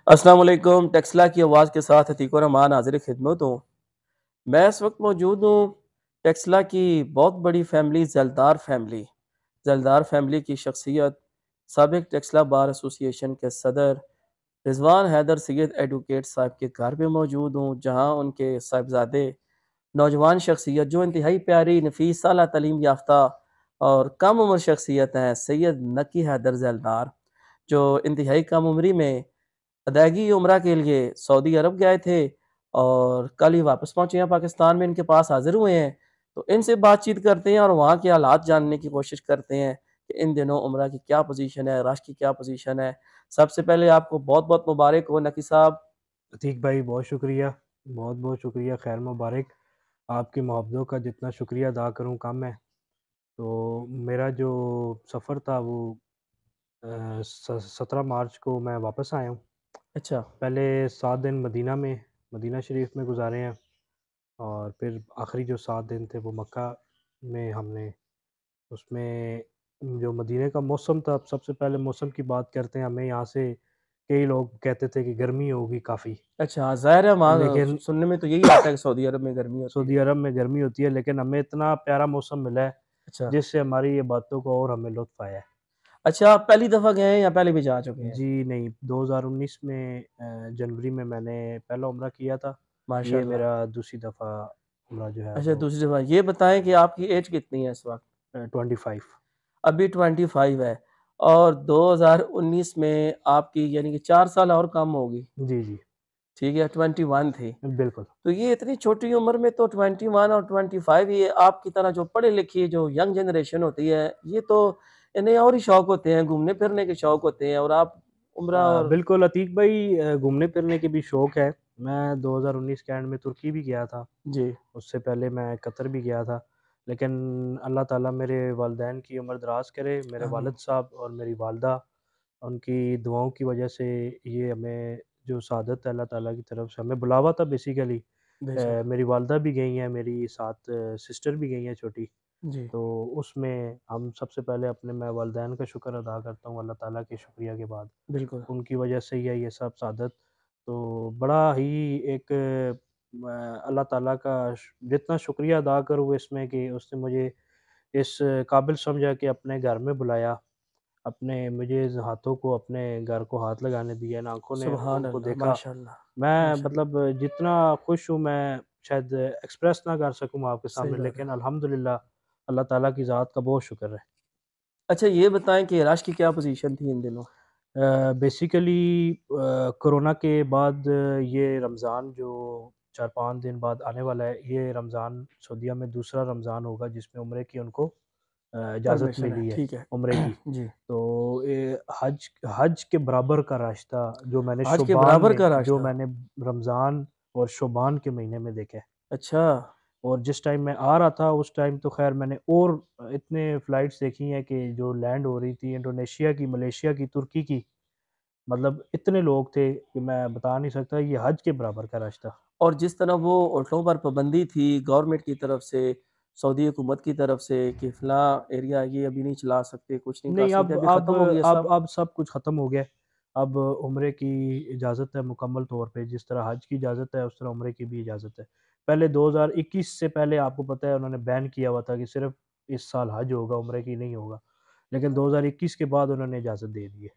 अस्सलाम वालेकुम। टेक्सला की आवाज़ के साथ अतीक और रहमान हाज़िर खिदमत हूँ। मैं इस वक्त मौजूद हूँ टेक्सला की बहुत बड़ी फैमिली ज़लदार फैमिली की शख्सियत साबिक टेक्सला बार एसोसिएशन के सदर रिजवान हैदर सैयद एडवोकेट साहब के घर पे मौजूद हूँ, जहाँ उनके साहिबजादे नौजवान शख्सियत जो इंतहाई प्यारी नफीस आला तालीम याफ्ता और कम उम्र शख्सियत हैं, सैयद नकी हैदर ज़लदार, जो इंतहाई कम उम्री में अदायगी उम्रा के लिए सऊदी अरब गए थे और कल ही वापस पहुँचे हैं पाकिस्तान में, इनके पास हाज़िर हुए हैं। तो इनसे बातचीत करते हैं और वहाँ के हालात जानने की कोशिश करते हैं कि इन दिनों उम्रा की क्या पोज़ीशन है, रश की क्या पोज़ीशन है। सबसे पहले आपको बहुत-बहुत मुबारक हो नकी साहब। अतीक भाई बहुत शुक्रिया, बहुत-बहुत शुक्रिया, ख़ैर मुबारक। आपकी मोहब्बतों का जितना शुक्रिया अदा करूँ कम है। तो मेरा जो सफ़र था वो अ, स 17 मार्च को मैं वापस आया हूँ। अच्छा, पहले 7 दिन मदीना शरीफ में गुज़ारे हैं और फिर आखिरी जो 7 दिन थे वो मक्का में हमने उसमें जो मदीने का मौसम था, सबसे पहले मौसम की बात करते हैं। हमें यहाँ से कई लोग कहते थे कि गर्मी होगी काफ़ी, अच्छा, ज़ाहिर है वहाँ लेकिन सुनने में तो यही आता है कि सऊदी अरब में गर्मी होती है। सऊदी अरब में गर्मी होती है, लेकिन हमें इतना प्यारा मौसम मिला है, अच्छा, जिससे हमारी ये बातों को और हमें लुत्फ़ आया है। अच्छा आप पहली दफ़ा गए हैं या पहले भी जा चुके हैं? जी नहीं, 2019 में जनवरी में मैंने पहला उम्रा किया था। ये माशाअल्लाह। मेरा दूसरी दफ़ा उम्रा जो है अच्छा, वो दूसरी दफ़ा ये बताएँ कि आपकी एज कितनी है इस वक़्त? 25। अभी 25 है और 2019 में आपकी यानी कि 4 साल और कम होगी, जी, जी, ठीक है, 21 थी। बिल्कुल। तो ये इतनी छोटी उम्र में तो 21 और 25, ये आपकी तरह जो पढ़ी-लिखी जो यंग जनरेशन होती है, ये तो इन्हें और ही शौक होते हैं, घूमने-फिरने के शौक होते हैं और आप उम्रा और बिल्कुल अतीक भाई, घूमने-फिरने के भी शौक है। मैं 2019 के एंड में तुर्की भी गया था, जी, उससे पहले मैं कतर भी गया था। लेकिन अल्लाह ताला मेरे वालिदैन की उम्र दराज़ करे, मेरे आमीन, वालिद साहब और मेरी वालदा, उनकी दुआओं की वजह से ये हमें जो सआदत है अल्लाह ताला की तरफ से हमें बुलावा था बेसिकली। बेशक, मेरी वालदा भी गई हैं, मेरी साथ सिस्टर भी गई हैं छोटी। जी, तो उसमें हम सबसे पहले अपने मैं वालिदैन का शुक्र अदा करता हूँ अल्लाह ताला के शुक्रिया के बाद। बिल्कुल। उनकी वजह से ही है ये सब सआदत। तो बड़ा ही एक अल्लाह ताला का जितना शुक्रिया अदा करूँ इसमें कि उसने मुझे इस काबिल समझा कि अपने घर में बुलाया। अपने मुझे इस हाथों को अपने घर को हाथ लगाने दिया, इन आँखों ने सुभान उनको अल्लाह, देखा। माशाअल्लाह, मैं माशाअल्लाह, मतलब जितना खुश हूँ मैं शायद एक्सप्रेस ना कर सकूँ आपके सही सामने, बात है। लेकिन अल्हम्दुलिल्लाह अल्लाह ताला की ज़ात का बहुत शुक्र है। अच्छा ये बताएँ कि रश की क्या पोज़ीशन थी इन दिनों? बेसिकली कोरोना के बाद ये रमज़ान जो 4-5 दिन बाद आने वाला है, ये रमज़ान सऊदीया में दूसरा रमज़ान होगा जिसमें उम्रे की उनको इजाज़त परमिशन है, मिली है, ठीक है। उम्रे की। जी, तो हज हज के बराबर का रास्ता आज के बराबर का जो रास्ता। मैंने रमज़ान और शोबान के महीने में देखा है। अच्छा, और जिस टाइम मैं आ रहा था उस टाइम तो ख़ैर मैंने और इतने फ़्लाइट्स देखी हैं कि जो लैंड हो रही थी इंडोनेशिया की, मलेशिया की, तुर्की की, मतलब इतने लोग थे कि मैं बता नहीं सकता, ये हज के बराबर का रास्ता। और जिस तरह वो होटलों पर पाबंदी थी गवर्नमेंट की तरफ से, सऊदी हुकूमत की तरफ से कि फ़लाँ एरिया ये अभी नहीं चला सकते, कुछ नहीं कर नहीं, सकते, अब अभी अब ख़त्म हो गया सब? अब सब कुछ ख़त्म हो गया है। अब उम्रे की इजाज़त है मुकम्मल तौर पे, जिस तरह हज की इजाज़त है, उस तरह उम्रे की भी इजाज़त है। पहले 2021 से पहले आपको पता है उन्होंने बैन किया हुआ था कि सिर्फ़ इस साल हज होगा, उम्रे की नहीं होगा। लेकिन 2021 के बाद उन्होंने इजाज़त दे दी है।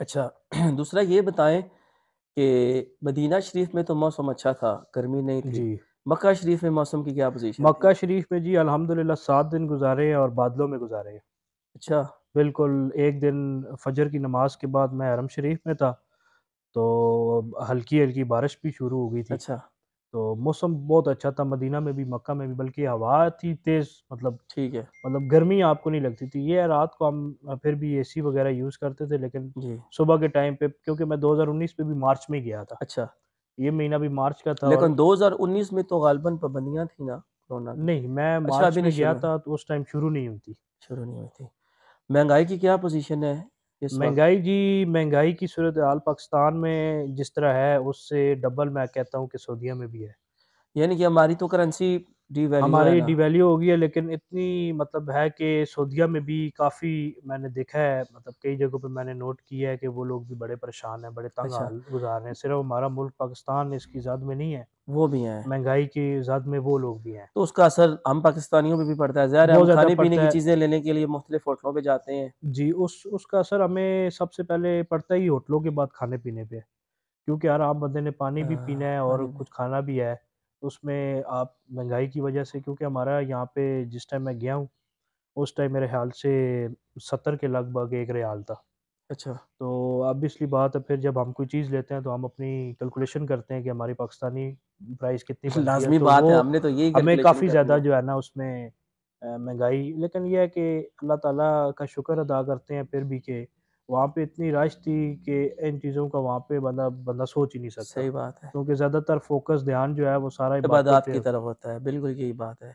अच्छा, दूसरा ये बताएँ कि मदीना शरीफ में तो मौसम अच्छा था, गर्मी नहीं थी। जी। मक्का शरीफ में मौसम की क्या पोज़ीशन थी? मक्का शरीफ में जी अल्हम्दुलिल्लाह 7 दिन गुज़ारे हैं और बादलों में गुज़ारे हैं। अच्छा, बिल्कुल, एक दिन फ़जर की नमाज़ के बाद मैं हरम शरीफ में था, तो हल्की-हल्की बारिश भी शुरू हो गई थी। अच्छा, तो मौसम बहुत अच्छा था मदीना में भी, मक्का में भी, बल्कि हवा थी तेज़, ठीक है। मतलब गर्मी आपको नहीं लगती थी। ये है रात को हम फिर भी एसी वग़ैरह यूज़ करते थे, लेकिन जी, सुबह के टाइम पे क्योंकि मैं 2019 में भी मार्च में गया था। अच्छा। ये महीना भी मार्च का था लेकिन और 2019 में तो ग़ालिबन पाबंदियाँ थी ना कोरोना की? नहीं, मैं अच्छा, मार्च अभी नहीं में गया शुरू था तो उस टाइम शुरू नहीं हुई थी। शुरू नहीं हुई थी। महँगाई की क्या पोज़ीशन है इस वक़्त? महँगाई जी, महँगाई की सूरत-ए-हाल पाकिस्तान में जिस तरह है, उससे डबल मैं कहता हूँ कि सऊदीया में भी है। यानी कि हमारी तो करेंसी डीवैल्यू है हमारी ना? डिवैल्यू हो गई है, लेकिन इतनी मतलब है कि सऊदीया में भी काफ़ी मैंने देखा है, मतलब कई जगहों पे मैंने नोट किया है कि वो लोग भी बड़े परेशान हैं, बड़े तंग अच्छा, हाल गुज़ार रहे हैं। सिर्फ़ हमारा मुल्क पाकिस्तान इसकी ज़द में नहीं है, वो भी हैं। महँगाई की ज़द में वो लोग भी हैं। तो उसका असर हम पाकिस्तानियों पे भी पड़ता है। ज़ाहिर है बहुत हम ज़्यादा खाने-पीने पड़ता की है। चीज़ें लेने के लिए मुख्तलिफ़ होटलों पे जाते हैं। जी, उसका असर हमें सबसे पहले पड़ता ही होटलों के बाद खाने-पीने पे। क्योंकि यार आम बंदे ने पानी भी पीना है और पानी में कुछ खाना भी है। उसमें आप महँगाई की वज़ह से, क्योंकि हमारा यहाँ पे जिस टाइम मैं गया हूँ, उस टाइम मेरे ख़्याल से 70 के लगभग 1 रियाल था। अच्छा, तो ऑब्वियसली बात है, फिर जब हम कोई चीज़ लेते हैं तो हम अपनी कैलकुलेशन करते हैं कि हमारी पाकिस्तानी प्राइस कितनी बनती है, लाज़मी तो बात वो है, हमने तो यही हमें कैलकुलेशन काफ़ी करनी ज़्यादा है। जो है ना उसमें महँगाई, लेकिन ये है कि अल्लाह ताला का शुक्र अदा करते हैं फिर भी कि वहाँ पे इतनी रश थी कि इन चीज़ों का वहाँ पे बंदा बंदा सोच ही नहीं सकता। सही बात है। क्योंकि ज़्यादातर फ़ोकस ध्यान जो है वो सारा इबादतों इबादत पे की होता तरफ है। होता है, बिल्कुल यही बात है।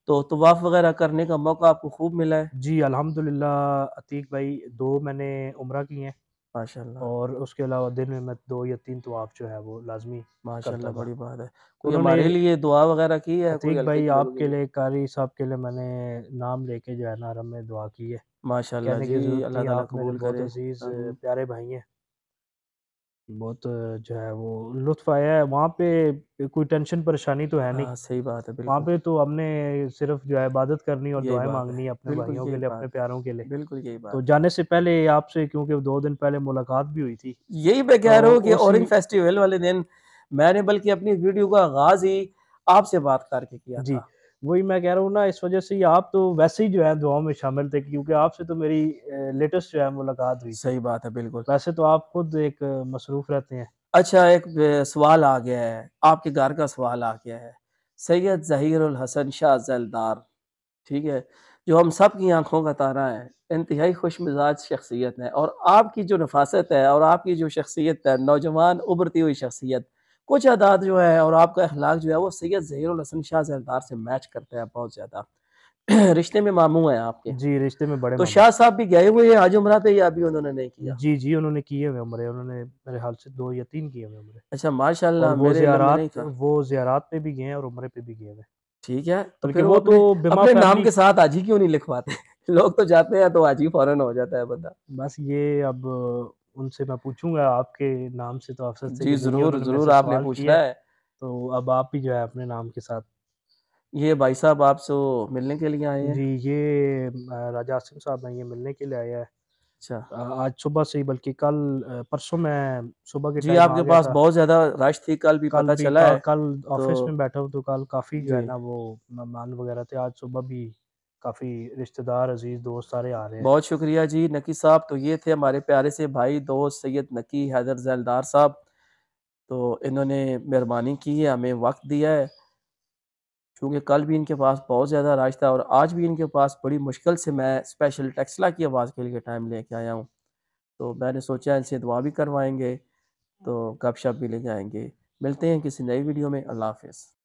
तो तवाफ़ वग़ैरह करने का मौका आपको खूब मिला है? जी, अल्हम्दुलिल्लाह अतीक भाई 2 मैंने उम्रा की हैं, माशाअल्लाह, और उसके अलावा दिन में मैं 2 या 3 तवाफ़ जो है वो लाज़मी माशाअल्लाह करता था। बड़ी बात है। कोई उन्होंने हमारे लिए दुआ वग़ैरह की है, कोई अतीक हल्के भाई के लोगों के आपके लिए? लिए, कारी साहब के लिए मैंने नाम लेके जो है ना हरम में दुआ की है। माशाअल्लाह कहने जी, की ज़रूरत अल्लाह नहीं, ताला आप मेरे कबूल बहुत करे। अज़ीज़ आमीन। प्यारे भाई हैं। बहुत जो है वो लुत्फ़ आया है वहाँ पे, कोई टेंशन परेशानी तो है नहीं। हाँ, सही बात है, वहाँ बिल्कुल। पे तो हमने सिर्फ़ जो है इबादत करनी और यही दुआएँ बात है। माँगनी है अपने बिल्कुल भाइयों के यही लिए, अपने बात प्यारों के लिए। है। बिल्कुल यही तो बात है। जाने से पहले आपसे, क्योंकि 2 दिन पहले मुलाकात भी हुई थी, यही मैं कह रहा तो हूँ कि उसी ऑरेंज फेस्टिवल वाले दिन मैंने बल्कि अपनी वीडियो का आगाज़ ही आपसे बात करके किया जी, था। वही मैं कह रहा हूँ ना, इस वज़ह से ही आप तो वैसे ही जो है दुआओं में शामिल थे, क्योंकि आपसे तो मेरी लेटेस्ट जो है मुलाकात हुई थी। सही बात है, बिल्कुल। वैसे तो आप खुद एक मसरूफ़ रहते हैं। अच्छा एक सवाल आ गया है, आपके घर का सवाल आ गया है। सैयद ज़हीर उल हसन शाह ज़ैलदार, ठीक है? जो हम सब की आँखों का तारा है, इंतहाई खुशमिज़ाज शख्सियत है और आपकी जो नफ़ासत है और आपकी जो शख्सियत है, नौजवान उभरती हुई शख्सियत, कुछ अदात जो है और आपका अखलाक जो है वो सैयद ज़हीर उल हसन शाह ज़ैलदार से मैच करता है बहुत ज़्यादा। रिश्ते में मामू हैं आपके। जी, रिश्ते में बड़े तो मामू। शाह साहब भी गए हुए हैं हज उम्रा पे या अभी उन्होंने नहीं किया? जी, जी, उन्होंने किए हुए उम्रे, उन्होंने मेरे ख़्याल से 2 या 3 किए हुए उम्रे। अच्छा और माशाअल्लाह मेरे इल्म में नहीं था। वो ज़ियारात पे भी गए हैं और उम्रे पे भी गए हुए हैं। ठीक है, तो बल्कि फिर वो वो तो अपने बिमा अपने नाम फैमिली, के साथ हाजी क्यों नहीं लिखवाते? लोग तो जाते हैं तो हाजी फ़ौरन हो जाता है बंदा। बस ये अब उनसे मैं पूछूँगा, आपके नाम से तो अफ़सर से जी, कि नहीं, ज़रूर, उन्होंने मेरे ज़रूर से आपने सवाल पूछना किया है, है। तो अब आप भी जो है अपने नाम के साथ। ये भाई साहब आपसे वो मिलने के लिए आए हैं? जी, ये राजा आसिम साहब हैं, ये मिलने के लिए आया है। अच्छा। आज सुबह से ही, बल्कि कल परसों मैं सुबह के जी, टाइम आ आपके गया पास था। बहुत ज़्यादा रश थी, कल भी कल पता भी चला का है। कल तो ऑफ़िस में बैठा हूँ, तो कल काफ़ी जो है जी, ना वो मेहमान वग़ैरह थे। आज सुबह भी काफ़ी रिश्तेदार, अज़ीज़ दोस्त सारे आ रहे हैं। बहुत शुक्रिया जी नकी साहब। तो ये थे हमारे प्यारे से भाई दोस्त सैयद नकी हैदर ज़ैलदार साहब। तो इन्होंने मेहरबानी की है, हमें वक़्त दिया है। चूँकि कल भी इनके पास बहुत ज़्यादा रश था और आज भी इनके पास बड़ी मुश्किल से मैं स्पेशल टेस्ला की आवाज़ के लिए टाइम लेके आया हूँ। तो मैंने सोचा इनसे दुआ भी करवाएँगे, तो गपशप भी ले जाएँगे। मिलते हैं किसी नई वीडियो में, अल्लाह हाफ़िज़।